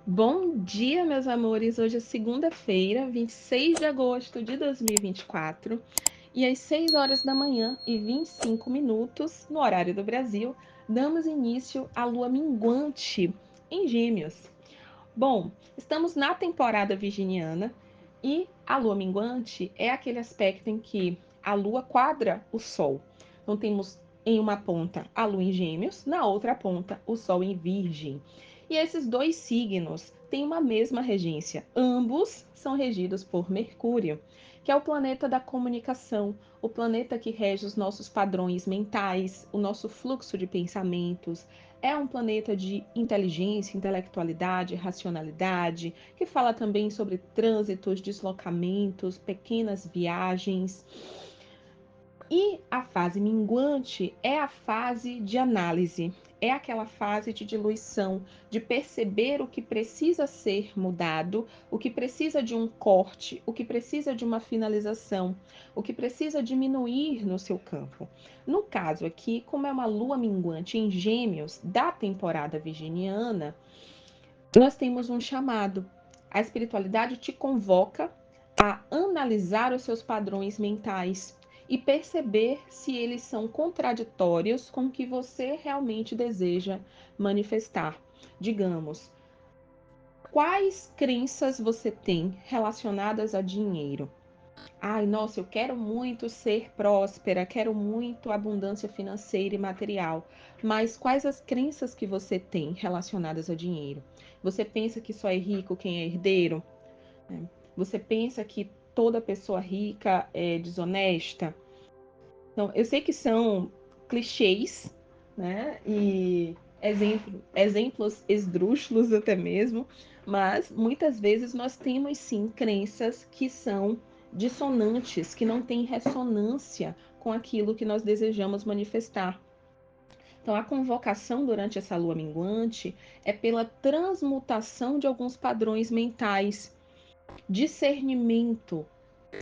Bom dia, meus amores. Hoje é segunda-feira, 26 de agosto de 2024, e às 6 horas da manhã e 25 minutos, no horário do Brasil, damos início à lua minguante em Gêmeos. Bom, estamos na temporada virginiana e a lua minguante é aquele aspecto em que a lua quadra o sol. Então temos em uma ponta a lua em Gêmeos, na outra ponta o sol em Virgem. E esses dois signos têm uma mesma regência. Ambos são regidos por Mercúrio, que é o planeta da comunicação, o planeta que rege os nossos padrões mentais, o nosso fluxo de pensamentos. É um planeta de inteligência, intelectualidade, racionalidade, que fala também sobre trânsitos, deslocamentos, pequenas viagens. E a fase minguante é a fase de análise, é aquela fase de diluição, de perceber o que precisa ser mudado, o que precisa de um corte, o que precisa de uma finalização, o que precisa diminuir no seu campo. No caso aqui, como é uma lua minguante em Gêmeos da temporada virginiana, nós temos um chamado. A espiritualidade te convoca a analisar os seus padrões mentais e perceber se eles são contraditórios com o que você realmente deseja manifestar. Digamos, quais crenças você tem relacionadas a dinheiro? Ai, nossa, eu quero muito ser próspera, quero muito abundância financeira e material. Mas quais as crenças que você tem relacionadas a dinheiro? Você pensa que só é rico quem é herdeiro? Né? Você pensa que toda pessoa rica é desonesta? Então, eu sei que são clichês, né? E exemplos esdrúxulos até mesmo, mas muitas vezes nós temos sim crenças que são dissonantes, que não têm ressonância com aquilo que nós desejamos manifestar. Então, a convocação durante essa lua minguante é pela transmutação de alguns padrões mentais, discernimento,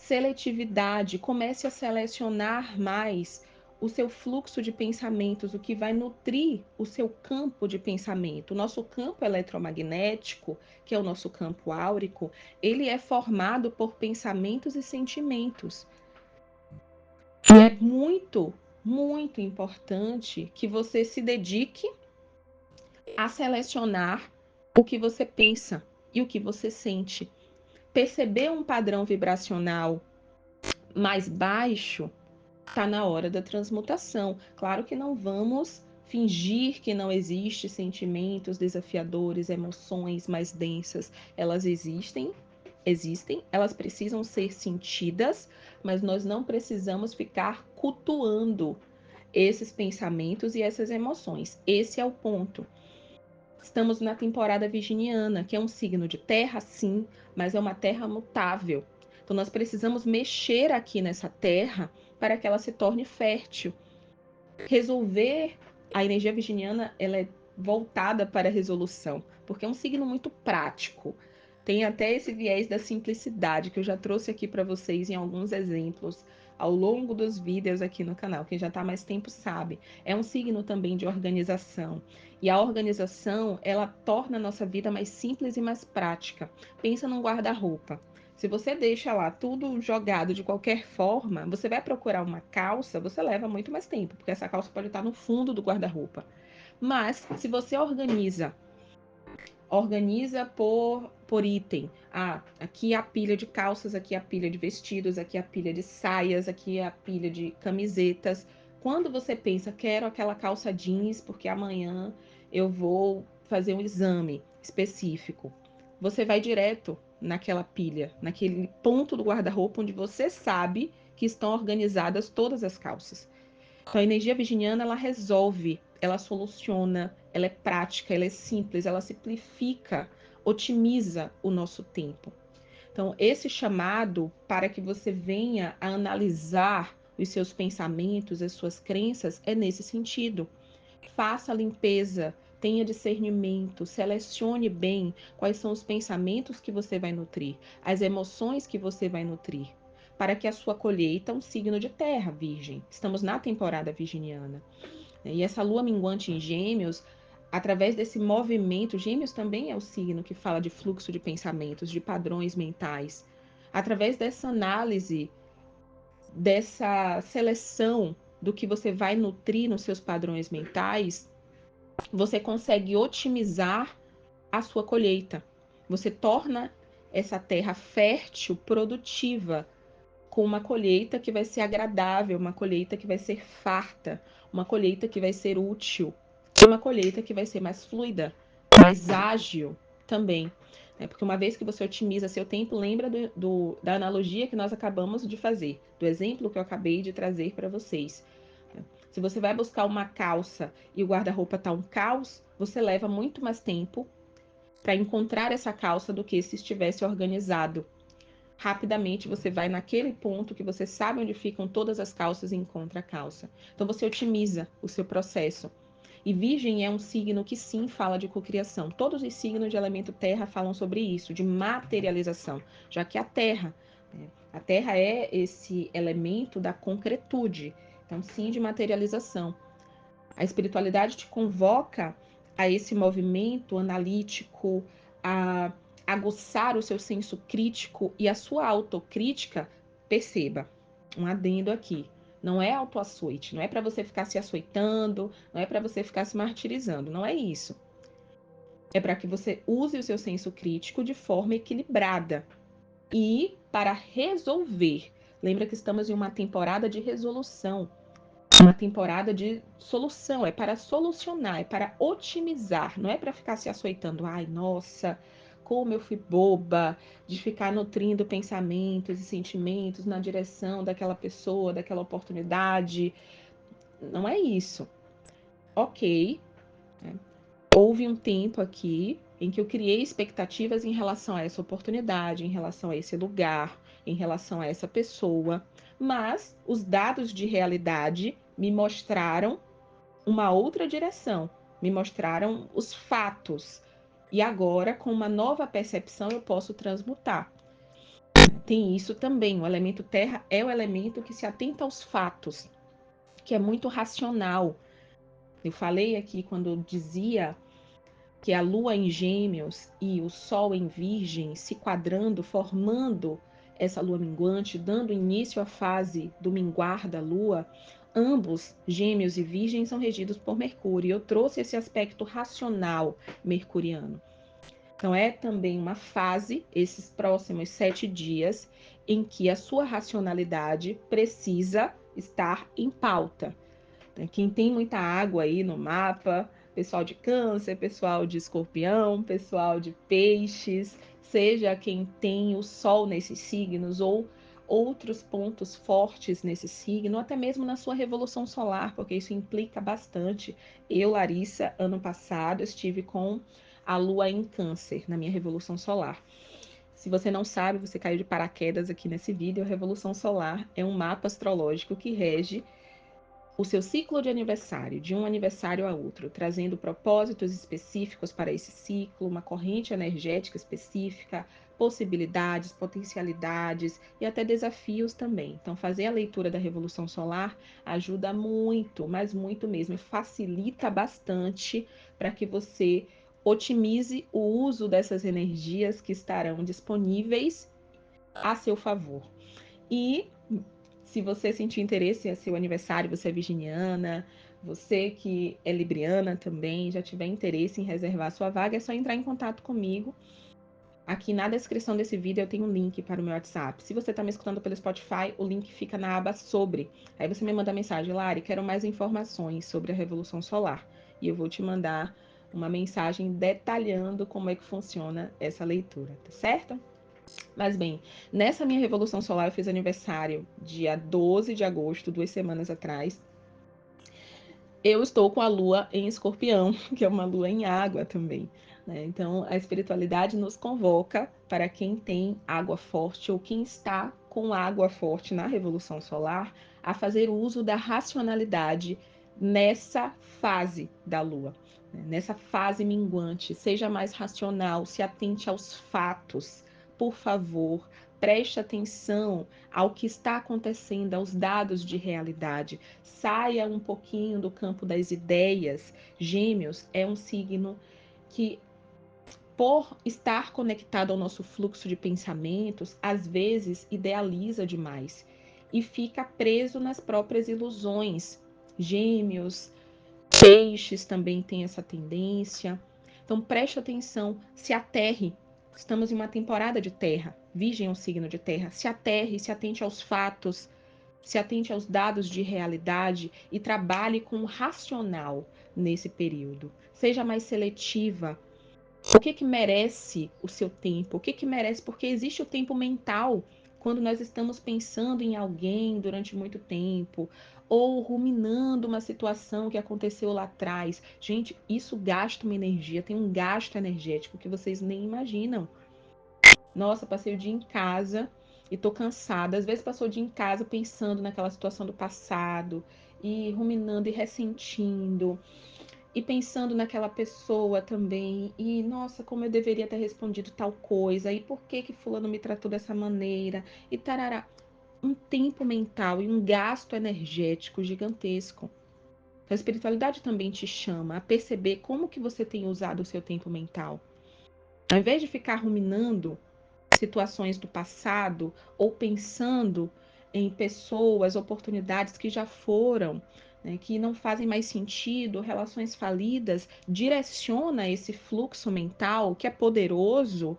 seletividade, comece a selecionar mais o seu fluxo de pensamentos, o que vai nutrir o seu campo de pensamento. O nosso campo eletromagnético, que é o nosso campo áurico, ele é formado por pensamentos e sentimentos. E é muito, muito importante que você se dedique a selecionar o que você pensa e o que você sente. Perceber um padrão vibracional mais baixo, está na hora da transmutação. Claro que não vamos fingir que não existe sentimentos desafiadores, emoções mais densas. Elas existem, elas precisam ser sentidas, mas nós não precisamos ficar cultuando esses pensamentos e essas emoções. Esse é o ponto. Estamos na temporada virginiana, que é um signo de terra, sim, mas é uma terra mutável. Então, nós precisamos mexer aqui nessa terra para que ela se torne fértil. Resolver a energia virginiana, ela é voltada para a resolução, porque é um signo muito prático. Tem até esse viés da simplicidade que eu já trouxe aqui para vocês em alguns exemplos ao longo dos vídeos aqui no canal. Quem já está mais tempo sabe. É um signo também de organização. E a organização, ela torna a nossa vida mais simples e mais prática. Pensa num guarda-roupa. Se você deixa lá tudo jogado de qualquer forma, você vai procurar uma calça, você leva muito mais tempo, porque essa calça pode estar no fundo do guarda-roupa. Mas se você organiza por item. Ah, aqui é a pilha de calças, aqui é a pilha de vestidos, aqui é a pilha de saias, aqui é a pilha de camisetas. Quando você pensa, quero aquela calça jeans porque amanhã eu vou fazer um exame específico, você vai direto naquela pilha, naquele ponto do guarda-roupa onde você sabe que estão organizadas todas as calças. Então, a energia virginiana, ela resolve, ela soluciona, ela é prática, ela é simples, ela simplifica, otimiza o nosso tempo. Então, esse chamado para que você venha a analisar os seus pensamentos, as suas crenças, é nesse sentido. Faça a limpeza, tenha discernimento, selecione bem quais são os pensamentos que você vai nutrir, as emoções que você vai nutrir, para que a sua colheita, um signo de terra, Virgem. Estamos na temporada virginiana. E essa lua minguante em Gêmeos, através desse movimento, Gêmeos também é o signo que fala de fluxo de pensamentos, de padrões mentais. Através dessa análise, dessa seleção do que você vai nutrir nos seus padrões mentais, você consegue otimizar a sua colheita. Você torna essa terra fértil, produtiva, com uma colheita que vai ser agradável, uma colheita que vai ser farta, uma colheita que vai ser útil, e uma colheita que vai ser mais fluida, mais ágil também. Porque uma vez que você otimiza seu tempo, lembra da analogia que nós acabamos de fazer, do exemplo que eu acabei de trazer para vocês. Se você vai buscar uma calça e o guarda-roupa está um caos, você leva muito mais tempo para encontrar essa calça do que se estivesse organizado. Rapidamente você vai naquele ponto que você sabe onde ficam todas as calças e encontra a calça. Então você otimiza o seu processo. E Virgem é um signo que sim fala de cocriação. Todos os signos de elemento terra falam sobre isso, de materialização, já que a terra é esse elemento da concretude. Então sim, de materialização. A espiritualidade te convoca a esse movimento analítico, a aguçar o seu senso crítico e a sua autocrítica. Perceba, um adendo aqui. Não é autoaçoite, não é para você ficar se açoitando, não é para você ficar se martirizando, não é isso. É para que você use o seu senso crítico de forma equilibrada e para resolver. Lembra que estamos em uma temporada de resolução, uma temporada de solução, é para solucionar, é para otimizar, não é para ficar se açoitando. Ai, nossa, como eu fui boba de ficar nutrindo pensamentos e sentimentos na direção daquela pessoa, daquela oportunidade. Não é isso. Ok, né? Houve um tempo aqui em que eu criei expectativas em relação a essa oportunidade, em relação a esse lugar, em relação a essa pessoa, mas os dados de realidade me mostraram uma outra direção, me mostraram os fatos. E agora, com uma nova percepção, eu posso transmutar. Tem isso também. O elemento terra é o elemento que se atenta aos fatos, que é muito racional. Eu falei aqui quando eu dizia que a lua em Gêmeos e o sol em Virgem se quadrando, formando essa lua minguante, dando início à fase do minguar da lua, ambos, Gêmeos e Virgem, são regidos por Mercúrio. Eu trouxe esse aspecto racional mercuriano. Então, é também uma fase, esses próximos 7 dias, em que a sua racionalidade precisa estar em pauta. Quem tem muita água aí no mapa, pessoal de Câncer, pessoal de Escorpião, pessoal de Peixes, seja quem tem o Sol nesses signos ou outros pontos fortes nesse signo, até mesmo na sua revolução solar, porque isso implica bastante. Eu, Larissa, ano passado, estive com a Lua em Câncer na minha revolução solar. Se você não sabe, você caiu de paraquedas aqui nesse vídeo. A revolução solar é um mapa astrológico que rege o seu ciclo de aniversário, de um aniversário a outro, trazendo propósitos específicos para esse ciclo, uma corrente energética específica, possibilidades, potencialidades e até desafios também. Então, fazer a leitura da Revolução Solar ajuda muito, mas muito mesmo, e facilita bastante para que você otimize o uso dessas energias que estarão disponíveis a seu favor. E se você sentir interesse, é seu aniversário, você é virginiana, você que é libriana também, já tiver interesse em reservar sua vaga, é só entrar em contato comigo. Aqui na descrição desse vídeo eu tenho um link para o meu WhatsApp. Se você está me escutando pelo Spotify, o link fica na aba sobre. Aí você me manda mensagem, Lari, quero mais informações sobre a Revolução Solar. E eu vou te mandar uma mensagem detalhando como é que funciona essa leitura, tá certo? Mas bem, nessa minha Revolução Solar eu fiz aniversário dia 12 de agosto, 2 semanas atrás. Eu estou com a lua em Escorpião, que é uma lua em água também, né? Então a espiritualidade nos convoca para quem tem água forte ou quem está com água forte na Revolução Solar a fazer uso da racionalidade nessa fase da lua, né? Nessa fase minguante. Seja mais racional, se atente aos fatos, por favor, preste atenção ao que está acontecendo, aos dados de realidade. Saia um pouquinho do campo das ideias. Gêmeos é um signo que, por estar conectado ao nosso fluxo de pensamentos, às vezes idealiza demais e fica preso nas próprias ilusões. Gêmeos, peixes também têm essa tendência. Então preste atenção, se aterre. Estamos em uma temporada de terra. Virgem é um signo de terra. Se aterre, se atente aos fatos, se atente aos dados de realidade e trabalhe com o racional nesse período. Seja mais seletiva. O que merece o seu tempo? O que merece? Porque existe o tempo mental quando nós estamos pensando em alguém durante muito tempo ou ruminando uma situação que aconteceu lá atrás. Gente, isso gasta uma energia, tem um gasto energético que vocês nem imaginam. Nossa, passei o dia em casa e tô cansada. Às vezes passou o dia em casa pensando naquela situação do passado e ruminando e ressentindo e pensando naquela pessoa também, e nossa, como eu deveria ter respondido tal coisa, e por que que fulano me tratou dessa maneira, e tarará. Um tempo mental e um gasto energético gigantesco. A espiritualidade também te chama a perceber como que você tem usado o seu tempo mental. Ao invés de ficar ruminando situações do passado ou pensando em pessoas, oportunidades que já foram, né, que não fazem mais sentido, relações falidas, direciona esse fluxo mental que é poderoso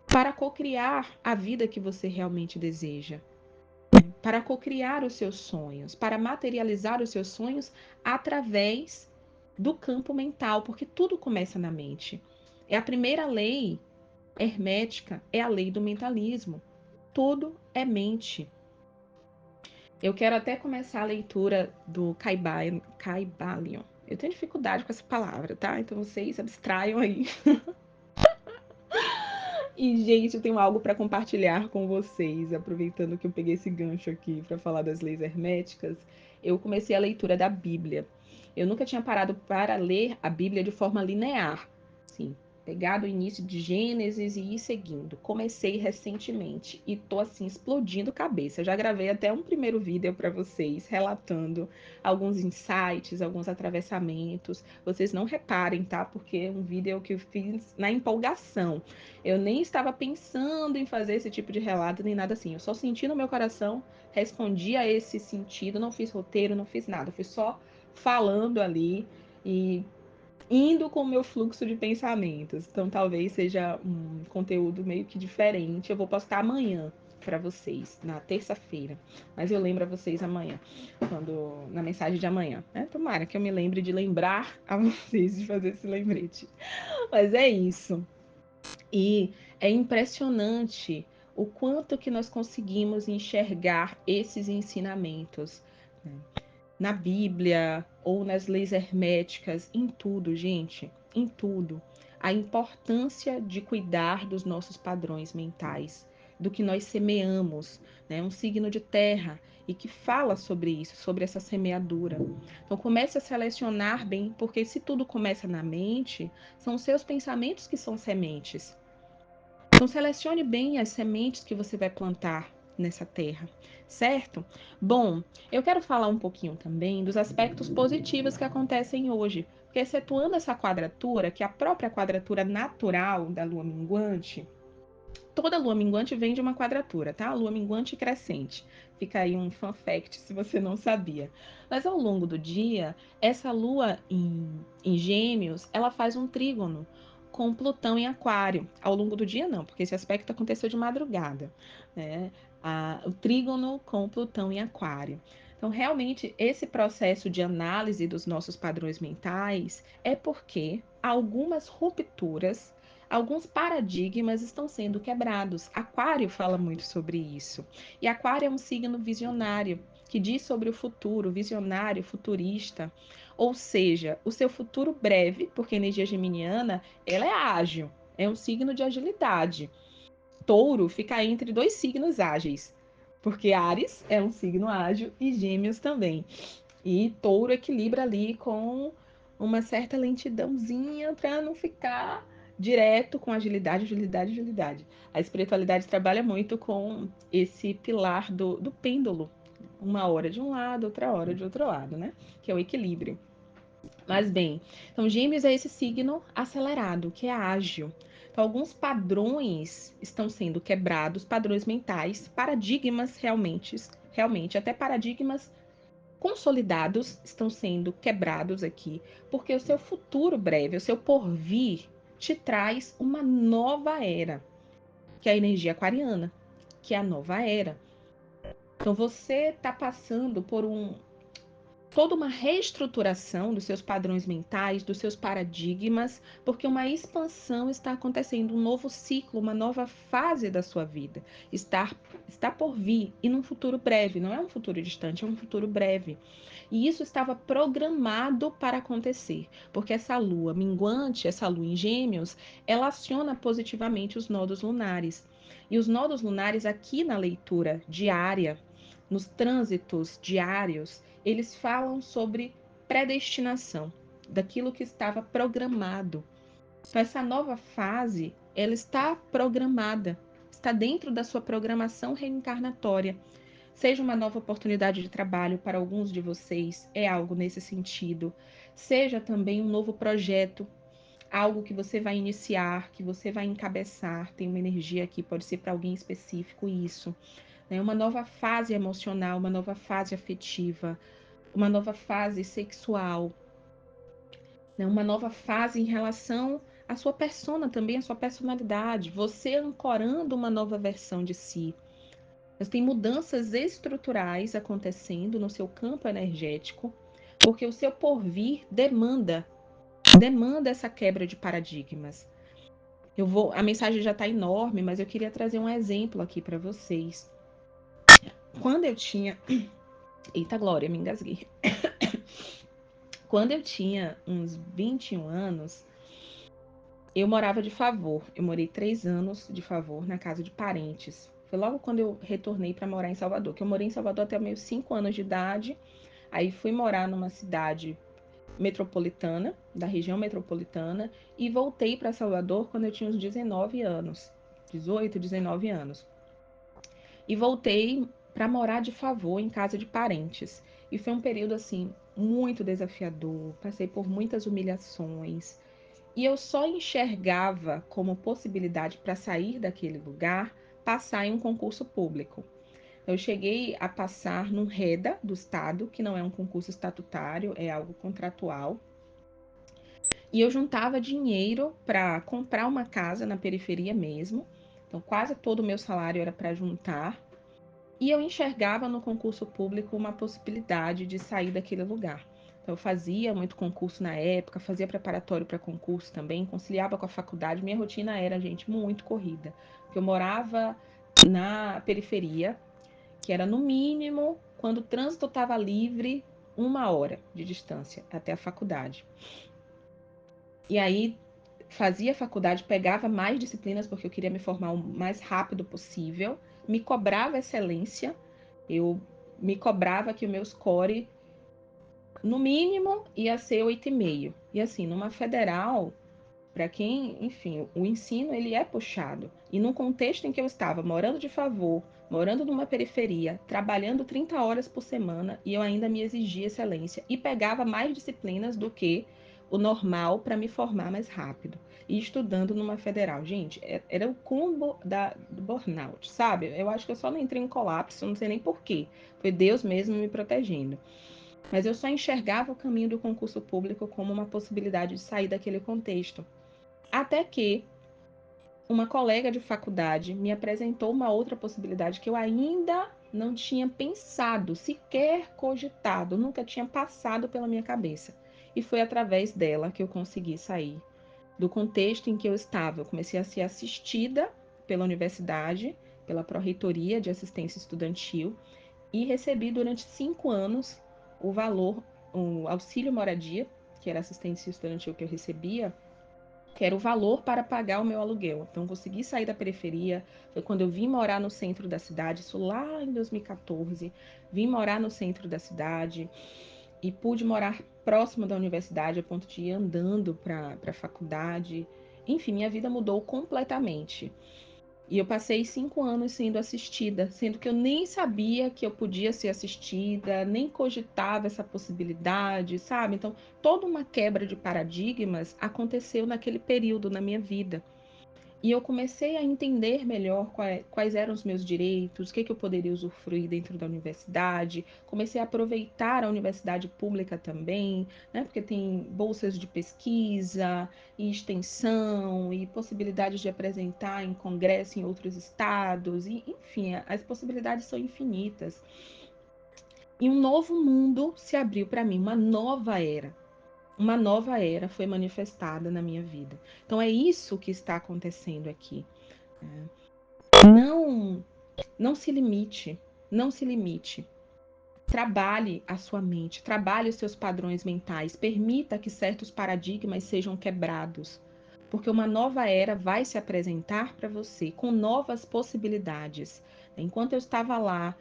para cocriar a vida que você realmente deseja, para cocriar os seus sonhos, para materializar os seus sonhos através do campo mental, porque tudo começa na mente. É a primeira lei hermética, é a lei do mentalismo. Tudo é mente. Eu quero até começar a leitura do Caibalion. Eu tenho dificuldade com essa palavra, tá? Então vocês abstraiam aí. E, gente, eu tenho algo para compartilhar com vocês, aproveitando que eu peguei esse gancho aqui para falar das leis herméticas. Eu comecei a leitura da Bíblia. Eu nunca tinha parado para ler a Bíblia de forma linear. Sim, pegar do início de Gênesis e ir seguindo. Comecei recentemente e tô assim explodindo cabeça. Eu já gravei até um primeiro vídeo para vocês relatando alguns insights, alguns atravessamentos. Vocês não reparem, tá? Porque é um vídeo que eu fiz na empolgação. Eu nem estava pensando em fazer esse tipo de relato nem nada assim. Eu só senti no meu coração, respondi a esse sentido, não fiz roteiro, não fiz nada. Fui só falando ali e indo com o meu fluxo de pensamentos. Então talvez seja um conteúdo meio que diferente. Eu vou postar amanhã para vocês, na terça-feira. Mas eu lembro a vocês amanhã, quando na mensagem de amanhã, né? Tomara que eu me lembre de lembrar a vocês de fazer esse lembrete. Mas é isso. E é impressionante o quanto que nós conseguimos enxergar esses ensinamentos, né, na Bíblia ou nas leis herméticas, em tudo, gente, em tudo. A importância de cuidar dos nossos padrões mentais, do que nós semeamos, né? Um signo de terra e que fala sobre isso, sobre essa semeadura. Então comece a selecionar bem, porque se tudo começa na mente, são os seus pensamentos que são sementes. Então, selecione bem as sementes que você vai plantar nessa terra, certo? Bom, eu quero falar um pouquinho também dos aspectos positivos que acontecem hoje, porque excetuando essa quadratura, que é a própria quadratura natural da lua minguante, toda lua minguante vem de uma quadratura, tá? Lua minguante e crescente. Fica aí um fun fact se você não sabia. Mas ao longo do dia, essa lua em Gêmeos, ela faz um trígono com Plutão em Aquário. Ao longo do dia, não, porque esse aspecto aconteceu de madrugada, né? O trígono com Plutão em Aquário. Então, realmente, esse processo de análise dos nossos padrões mentais é porque algumas rupturas, alguns paradigmas estão sendo quebrados. Aquário fala muito sobre isso. E Aquário é um signo visionário, que diz sobre o futuro, visionário, futurista. Ou seja, o seu futuro breve, porque a energia geminiana, ela é ágil, é um signo de agilidade. Touro fica entre dois signos ágeis, porque Áries é um signo ágil e Gêmeos também. E Touro equilibra ali com uma certa lentidãozinha para não ficar direto com agilidade, agilidade, agilidade. A espiritualidade trabalha muito com esse pilar do pêndulo. Uma hora de um lado, outra hora de outro lado, né? Que é o equilíbrio. Mas bem, então Gêmeos é esse signo acelerado, que é ágil. Então, alguns padrões estão sendo quebrados, padrões mentais, paradigmas realmente, até paradigmas consolidados estão sendo quebrados aqui, porque o seu futuro breve, o seu porvir, te traz uma nova era, que é a energia aquariana, que é a nova era. Então você está passando por toda uma reestruturação dos seus padrões mentais, dos seus paradigmas, porque uma expansão está acontecendo, um novo ciclo, uma nova fase da sua vida está por vir e num futuro breve, não é um futuro distante, é um futuro breve. E isso estava programado para acontecer, porque essa lua minguante, essa lua em Gêmeos, ela aciona positivamente os nodos lunares. E os nodos lunares aqui na leitura diária, nos trânsitos diários, eles falam sobre predestinação, daquilo que estava programado. Então, essa nova fase, ela está programada, está dentro da sua programação reencarnatória. Seja uma nova oportunidade de trabalho para alguns de vocês, é algo nesse sentido. Seja também um novo projeto, algo que você vai iniciar, que você vai encabeçar. Tem uma energia aqui, pode ser para alguém específico isso. Né? Uma nova fase emocional, uma nova fase afetiva, uma nova fase sexual, né? Uma nova fase em relação à sua persona também, à sua personalidade. Você ancorando uma nova versão de si. Mas tem mudanças estruturais acontecendo no seu campo energético, porque o seu porvir demanda essa quebra de paradigmas. A mensagem já está enorme, mas eu queria trazer um exemplo aqui para vocês. Quando eu tinha, eita glória, me engasguei. Quando eu tinha uns 21 anos, eu morava de favor. Eu morei 3 anos de favor na casa de parentes. Foi logo quando eu retornei para morar em Salvador, que eu morei em Salvador até meus 5 anos de idade. Aí fui morar numa cidade metropolitana, da região metropolitana, e voltei para Salvador quando eu tinha uns 19 anos, 18, 19 anos. E voltei para morar de favor em casa de parentes. E foi um período assim muito desafiador, passei por muitas humilhações. E eu só enxergava como possibilidade para sair daquele lugar passar em um concurso público. Eu cheguei a passar num REDA do Estado, que não é um concurso estatutário, é algo contratual. E eu juntava dinheiro para comprar uma casa na periferia mesmo. Então, quase todo o meu salário era para juntar. E eu enxergava no concurso público uma possibilidade de sair daquele lugar. Então, eu fazia muito concurso na época, fazia preparatório para concurso também, conciliava com a faculdade. Minha rotina era, gente, muito corrida. Porque eu morava na periferia, que era no mínimo, quando o trânsito estava livre, 1 hora de distância até a faculdade. E aí fazia faculdade, pegava mais disciplinas porque eu queria me formar o mais rápido possível, me cobrava excelência, eu me cobrava que o meu score, no mínimo, ia ser 8,5. E assim, numa federal, para quem, enfim, o ensino ele é puxado. E no contexto em que eu estava, morando de favor, morando numa periferia, trabalhando 30 horas por semana, e eu ainda me exigia excelência e pegava mais disciplinas do que o normal para me formar mais rápido. E estudando numa federal. Gente, era o combo do burnout, sabe? Eu acho que eu só não entrei em colapso, não sei nem porquê. Foi Deus mesmo me protegendo. Mas eu só enxergava o caminho do concurso público como uma possibilidade de sair daquele contexto. Até que uma colega de faculdade me apresentou uma outra possibilidade que eu ainda não tinha pensado, sequer cogitado, nunca tinha passado pela minha cabeça. E foi através dela que eu consegui sair do contexto em que eu estava. Eu comecei a ser assistida pela universidade, pela Pró-Reitoria de Assistência Estudantil, e recebi durante 5 anos o valor, o auxílio moradia, que era assistência estudantil que eu recebia, que era o valor para pagar o meu aluguel. Então, consegui sair da periferia. Foi quando eu vim morar no centro da cidade, isso lá em 2014. Vim morar no centro da cidade e pude morar próximo da universidade, a ponto de ir andando para a faculdade. Enfim, minha vida mudou completamente. E eu passei 5 anos sendo assistida, sendo que eu nem sabia que eu podia ser assistida, nem cogitava essa possibilidade, sabe? Então, toda uma quebra de paradigmas aconteceu naquele período na minha vida. E eu comecei a entender melhor quais eram os meus direitos, o que, que eu poderia usufruir dentro da universidade. Comecei a aproveitar a universidade pública também, né? Porque tem bolsas de pesquisa e extensão e possibilidades de apresentar em congresso em outros estados. E, enfim, as possibilidades são infinitas. E um novo mundo se abriu para mim, uma nova era. Uma nova era foi manifestada na minha vida. Então é isso que está acontecendo aqui. Não, não se limite, não se limite. Trabalhe a sua mente, trabalhe os seus padrões mentais, permita que certos paradigmas sejam quebrados, porque uma nova era vai se apresentar para você com novas possibilidades. Enquanto eu estava lá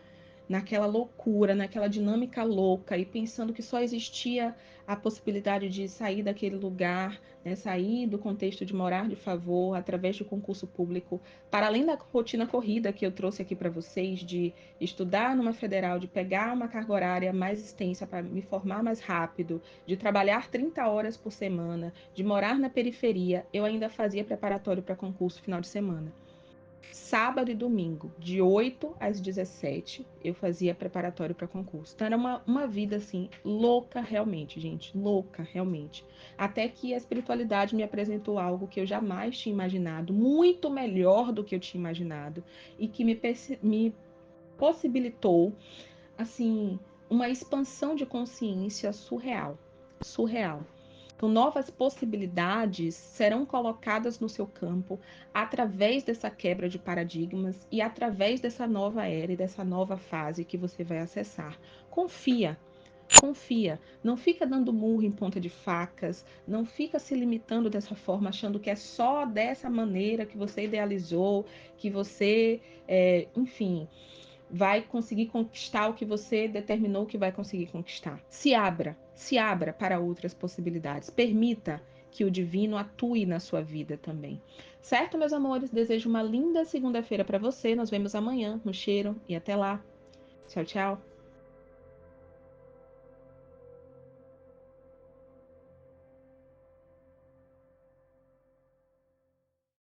naquela loucura, naquela dinâmica louca e pensando que só existia a possibilidade de sair daquele lugar, né, sair do contexto de morar de favor através do concurso público, para além da rotina corrida que eu trouxe aqui para vocês, de estudar numa federal, de pegar uma carga horária mais extensa para me formar mais rápido, de trabalhar 30 horas por semana, de morar na periferia, eu ainda fazia preparatório para concurso final de semana. Sábado e domingo, de 8 às 17, eu fazia preparatório para concurso. Então era uma vida assim, louca realmente, gente, louca realmente. Até que a espiritualidade me apresentou algo que eu jamais tinha imaginado, muito melhor do que eu tinha imaginado, e que me possibilitou, assim, uma expansão de consciência surreal. Surreal. Então, novas possibilidades serão colocadas no seu campo através dessa quebra de paradigmas e através dessa nova era e dessa nova fase que você vai acessar. Confia, confia. Não fica dando murro em ponta de facas, não fica se limitando dessa forma, achando que é só dessa maneira que você idealizou, que você, enfim, vai conseguir conquistar o que você determinou que vai conseguir conquistar. Se abra para outras possibilidades. Permita que o divino atue na sua vida também. Certo, meus amores? Desejo uma linda segunda-feira para você. Nos vemos amanhã no cheiro e até lá. Tchau, tchau.